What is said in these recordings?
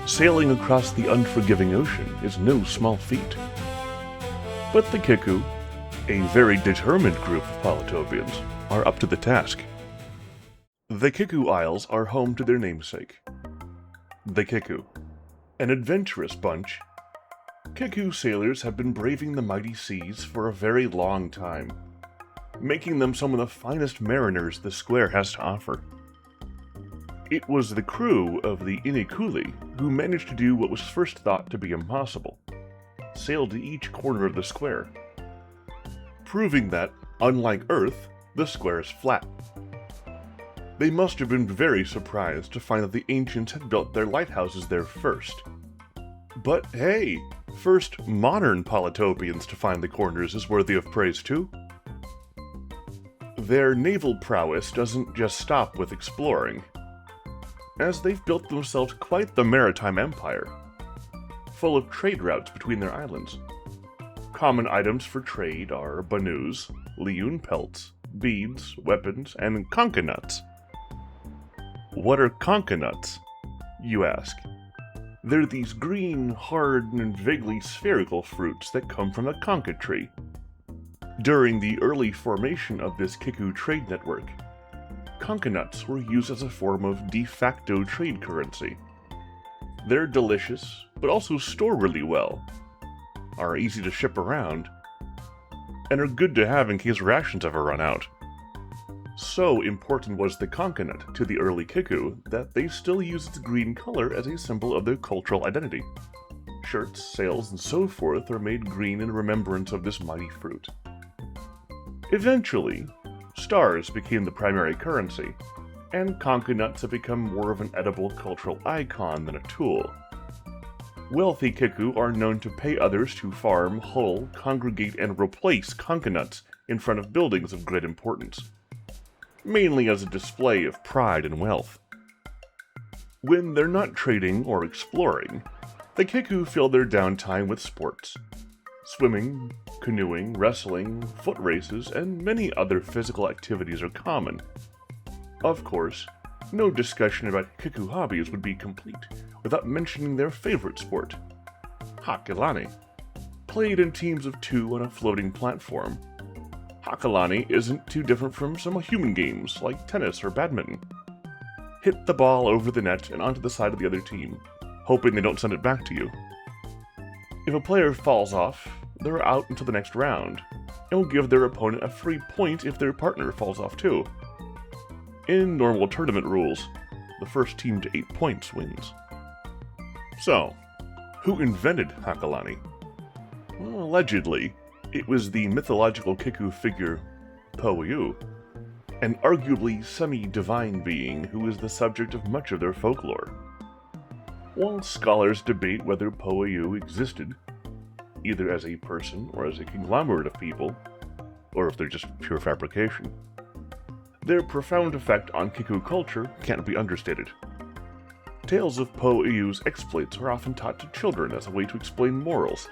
Sailing across the unforgiving ocean is no small feat. But the Kiku, a very determined group of Polytopians, are up to the task. The Kickoo Isles are home to their namesake, the Kiku, an adventurous bunch. Kiku sailors have been braving the mighty seas for a very long time, making them some of the finest mariners the square has to offer. It was the crew of the Innikuli who managed to do what was first thought to be impossible: sail to each corner of the square, proving that, unlike Earth, the square is flat. They must have been very surprised to find that the ancients had built their lighthouses there first. But hey, first modern Polytopians to find the corners is worthy of praise too. Their naval prowess doesn't just stop with exploring, as they've built themselves quite the maritime empire, full of trade routes between their islands. Common items for trade are banoos, Leoon pelts, beads, weapons, and Konka Nuts. What are Konka Nuts, you ask? They're these green, hard, and vaguely spherical fruits that come from the Konka tree. During the early formation of this Kiku trade network, Konka Nuts were used as a form of de facto trade currency. They're delicious, but also store really well, are easy to ship around, and are good to have in case rations ever run out. So important was the Konka Nut to the early Kiku that they still use its green color as a symbol of their cultural identity. Shirts, sails, and so forth are made green in remembrance of this mighty fruit. Eventually, stars became the primary currency, and Konka Nuts have become more of an edible cultural icon than a tool. Wealthy Kiku are known to pay others to farm, hull, congregate, and replace Konka Nuts in front of buildings of great importance, mainly as a display of pride and wealth. When they're not trading or exploring, the Kiku fill their downtime with sports. Swimming, canoeing, wrestling, foot races, and many other physical activities are common. Of course, no discussion about Kiku hobbies would be complete without mentioning their favorite sport, Hakalani, played in teams of 2 on a floating platform. Hakalani isn't too different from some human games like tennis or badminton. Hit the ball over the net and onto the side of the other team, hoping they don't send it back to you. If a player falls off, they're out until the next round, and will give their opponent a free point if their partner falls off too. In normal tournament rules, the first team to 8 points wins. So, who invented Hakalani? Well, allegedly, it was the mythological Kiku figure Po'yu, an arguably semi-divine being who is the subject of much of their folklore. While scholars debate whether Po'yu existed, either as a person or as a conglomerate of people, or if they're just pure fabrication, their profound effect on Kiku culture can't be understated. Tales of Po'yu's exploits are often taught to children as a way to explain morals,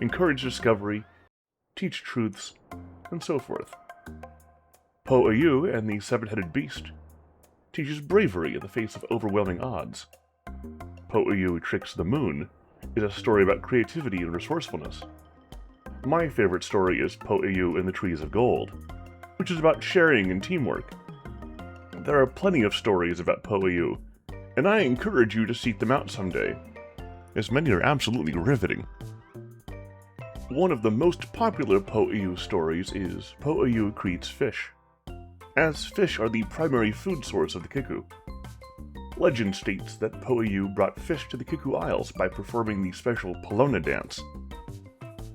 encourage discovery, teach truths, and so forth. Po'yu and the Seven-Headed Beast teaches bravery in the face of overwhelming odds. Po'yu Tricks the Moon is a story about creativity and resourcefulness. My favorite story is Po'yu and the Trees of Gold, which is about sharing and teamwork. There are plenty of stories about Po'yu, and I encourage you to seek them out someday, as many are absolutely riveting. One of the most popular Po'yu stories is Po'yu Creates Fish, as fish are the primary food source of the Kiku. Legend states that Po'yu brought fish to the Kickoo Isles by performing the special Pelona dance,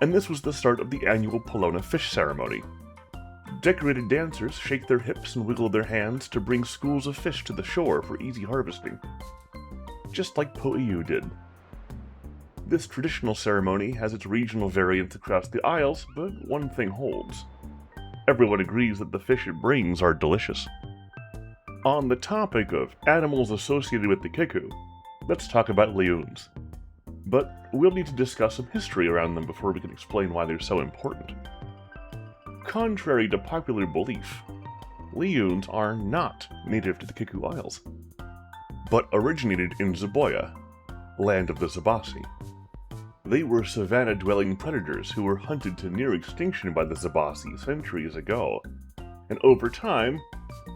and this was the start of the annual Pelona Fish Ceremony. Decorated dancers shake their hips and wiggle their hands to bring schools of fish to the shore for easy harvesting, just like Po'yu did. This traditional ceremony has its regional variants across the Isles, but one thing holds. Everyone agrees that the fish it brings are delicious. On the topic of animals associated with the Kiku, let's talk about Leoons. But we'll need to discuss some history around them before we can explain why they're so important. Contrary to popular belief, Leoons are not native to the Kickoo Isles, but originated in Zaboya, land of the Zabasi. They were savanna-dwelling predators who were hunted to near extinction by the Zabasi centuries ago, and over time,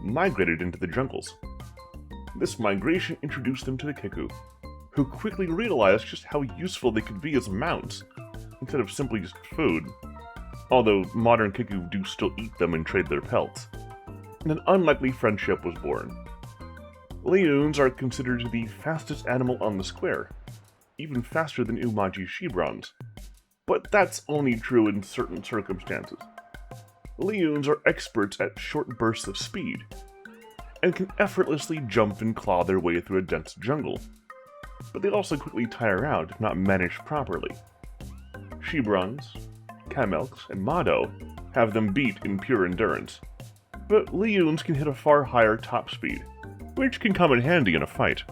migrated into the jungles. This migration introduced them to the Kiku, who quickly realized just how useful they could be as mounts, instead of simply just food, although modern Kiku do still eat them and trade their pelts. And an unlikely friendship was born. Leoons are considered the fastest animal on the square, even faster than Umaji Shebrons, but that's only true in certain circumstances. Leoons are experts at short bursts of speed, and can effortlessly jump and claw their way through a dense jungle, but they also quickly tire out if not managed properly. Shebrons, Kamelks, and Mado have them beat in pure endurance, but Leoons can hit a far higher top speed, which can come in handy in a fight.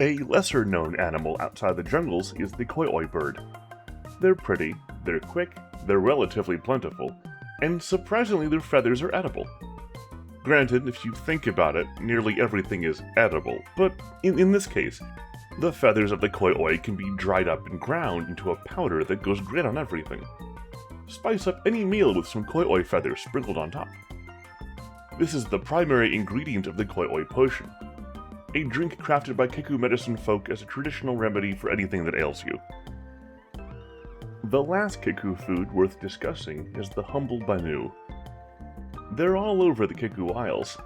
A lesser-known animal outside the jungles is the koi bird. They're pretty, they're quick, they're relatively plentiful, and surprisingly their feathers are edible. Granted, if you think about it, nearly everything is edible, but in this case, the feathers of the koi can be dried up and ground into a powder that goes great on everything. Spice up any meal with some koi feathers sprinkled on top. This is the primary ingredient of the koi potion, a drink crafted by Kiku medicine folk as a traditional remedy for anything that ails you. The last Kiku food worth discussing is the humble banu. They're all over the Kickoo Isles.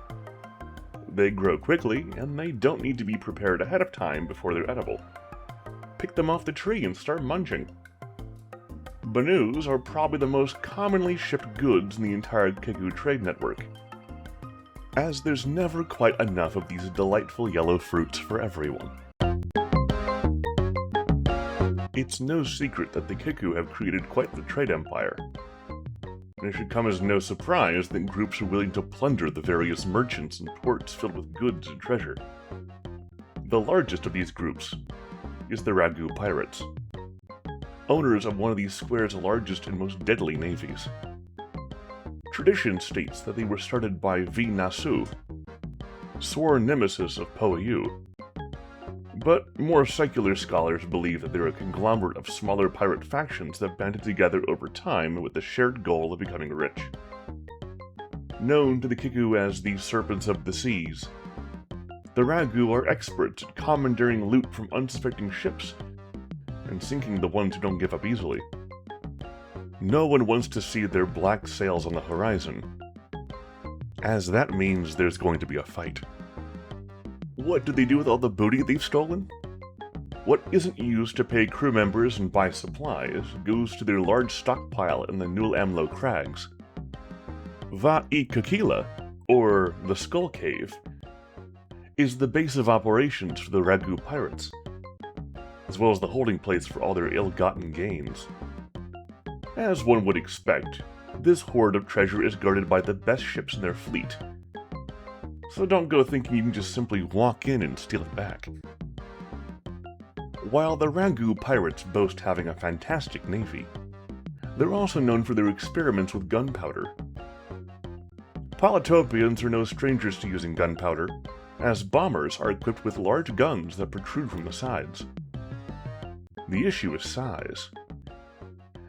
They grow quickly, and they don't need to be prepared ahead of time before they're edible. Pick them off the tree and start munching. Banus are probably the most commonly shipped goods in the entire Kiku trade network, as there's never quite enough of these delightful yellow fruits for everyone. It's no secret that the Kiku have created quite the trade empire. And it should come as no surprise that groups are willing to plunder the various merchants and ports filled with goods and treasure. The largest of these groups is the Ragoo Pirates, owners of one of these square's largest and most deadly navies. Tradition states that they were started by V. Nasu, sworn nemesis of Poyu, but more secular scholars believe that they're a conglomerate of smaller pirate factions that banded together over time with the shared goal of becoming rich. Known to the Kiku as the Serpents of the Seas, the Ragu are experts at commandeering loot from unsuspecting ships and sinking the ones who don't give up easily. No one wants to see their black sails on the horizon, as that means there's going to be a fight. What do they do with all the booty they've stolen? What isn't used to pay crew members and buy supplies goes to their large stockpile in the Nul Amlo Crags. Kukila, or the Skull Cave, is the base of operations for the Ragoo Pirates, as well as the holding place for all their ill-gotten gains. As one would expect, this hoard of treasure is guarded by the best ships in their fleet, so don't go thinking you can just simply walk in and steal it back. While the Ragoo Pirates boast having a fantastic navy, they're also known for their experiments with gunpowder. Polytopians are no strangers to using gunpowder, as bombers are equipped with large guns that protrude from the sides. The issue is size,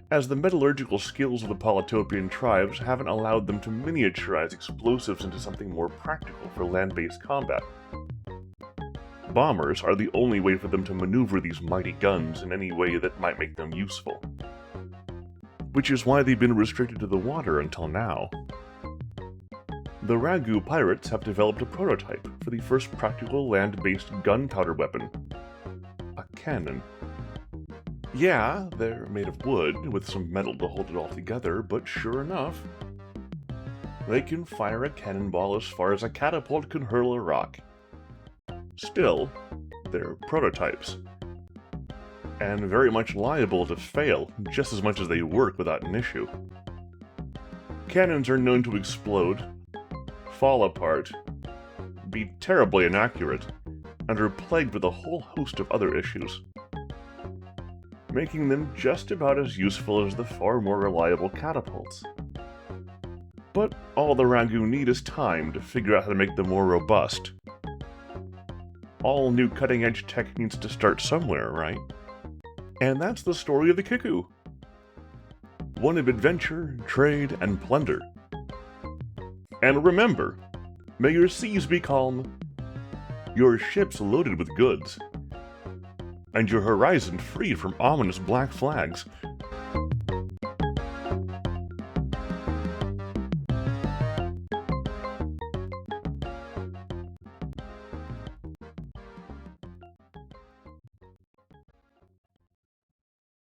as the metallurgical skills of the Polytopian tribes haven't allowed them to miniaturize explosives into something more practical for land-based combat. Bombers are the only way for them to maneuver these mighty guns in any way that might make them useful, which is why they've been restricted to the water until now. The Ragoo Pirates have developed a prototype for the first practical land-based gunpowder weapon, a cannon. Yeah, they're made of wood, with some metal to hold it all together, but sure enough, they can fire a cannonball as far as a catapult can hurl a rock. Still, they're prototypes, and very much liable to fail just as much as they work without an issue. Cannons are known to explode, fall apart, be terribly inaccurate, and are plagued with a whole host of other issues, making them just about as useful as the far more reliable catapults. But all the Ragu need is time to figure out how to make them more robust. All new cutting-edge tech needs to start somewhere, right? And that's the story of the Kiku. One of adventure, trade, and plunder. And remember, may your seas be calm, your ships loaded with goods, and your horizon freed from ominous black flags